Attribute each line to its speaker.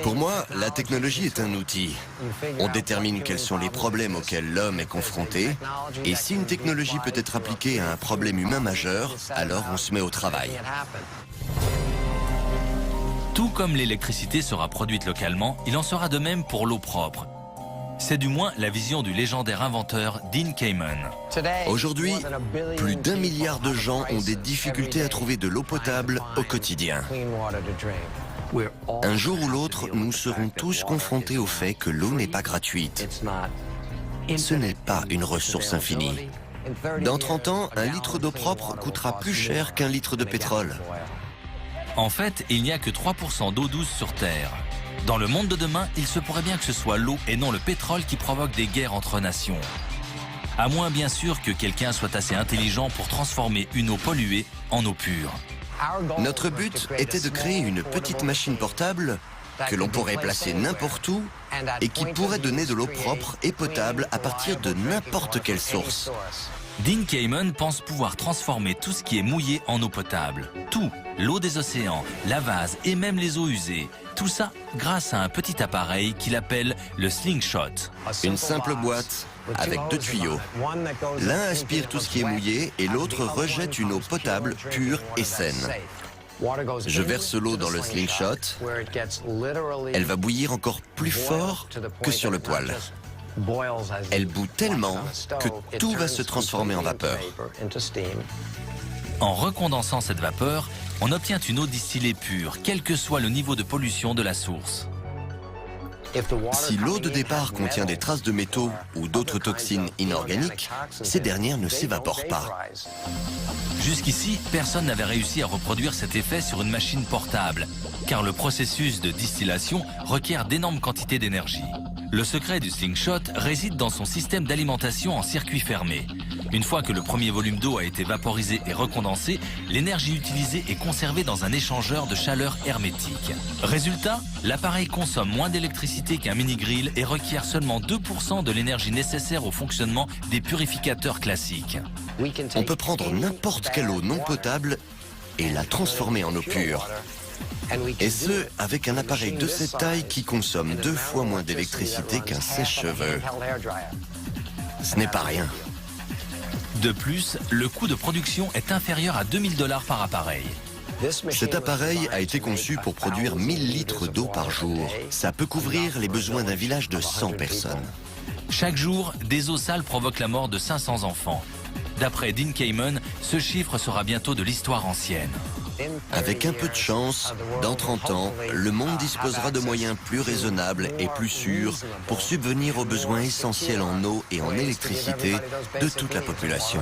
Speaker 1: Pour moi, la technologie est un outil. On détermine quels sont les problèmes auxquels l'homme est confronté, et si une technologie peut être appliquée à un problème humain majeur, alors on se met au travail.
Speaker 2: Tout comme l'électricité sera produite localement, il en sera de même pour l'eau propre. C'est du moins la vision du légendaire inventeur Dean Kamen.
Speaker 1: Aujourd'hui, plus d'1 milliard de gens ont des difficultés à trouver de l'eau potable au quotidien. Un jour ou l'autre, nous serons tous confrontés au fait que l'eau n'est pas gratuite. Ce n'est pas une ressource infinie. Dans 30 ans, un litre d'eau propre coûtera plus cher qu'un litre de pétrole.
Speaker 2: En fait, il n'y a que 3% d'eau douce sur Terre. Dans le monde de demain, il se pourrait bien que ce soit l'eau et non le pétrole qui provoque des guerres entre nations. À moins bien sûr que quelqu'un soit assez intelligent pour transformer une eau polluée en eau pure.
Speaker 1: Notre but était de créer une petite machine portable que l'on pourrait placer n'importe où et qui pourrait donner de l'eau propre et potable à partir de n'importe quelle source.
Speaker 2: Dean Kamen pense pouvoir transformer tout ce qui est mouillé en eau potable. Tout, l'eau des océans, la vase et même les eaux usées. Tout ça grâce à un petit appareil qu'il appelle le slingshot.
Speaker 1: Une simple boîte avec 2 tuyaux. L'un aspire tout ce qui est mouillé et l'autre rejette une eau potable, pure et saine. Je verse l'eau dans le slingshot. Elle va bouillir encore plus fort que sur le poêle. Elle bout tellement que tout va se transformer en vapeur.
Speaker 2: En recondensant cette vapeur, on obtient une eau distillée pure, quel que soit le niveau de pollution de la source.
Speaker 1: Si l'eau de départ contient des traces de métaux ou d'autres toxines inorganiques, ces dernières ne s'évaporent pas.
Speaker 2: Jusqu'ici, personne n'avait réussi à reproduire cet effet sur une machine portable, car le processus de distillation requiert d'énormes quantités d'énergie. Le secret du slingshot réside dans son système d'alimentation en circuit fermé. Une fois que le premier volume d'eau a été vaporisé et recondensé, l'énergie utilisée est conservée dans un échangeur de chaleur hermétique. Résultat, l'appareil consomme moins d'électricité qu'un mini-grill et requiert seulement 2% de l'énergie nécessaire au fonctionnement des purificateurs classiques.
Speaker 1: On peut prendre n'importe quelle eau non potable et la transformer en eau pure. Et ce, avec un appareil de cette taille qui consomme 2 fois moins d'électricité qu'un sèche-cheveux. Ce n'est pas rien.
Speaker 2: De plus, le coût de production est inférieur à 2000 $ par appareil.
Speaker 1: Cet appareil a été conçu pour produire 1000 litres d'eau par jour. Ça peut couvrir les besoins d'un village de 100 personnes.
Speaker 2: Chaque jour, des eaux sales provoquent la mort de 500 enfants. D'après Dean Kamen, ce chiffre sera bientôt de l'histoire ancienne.
Speaker 1: Avec un peu de chance, dans 30 ans, le monde disposera de moyens plus raisonnables et plus sûrs pour subvenir aux besoins essentiels en eau et en électricité de toute la population.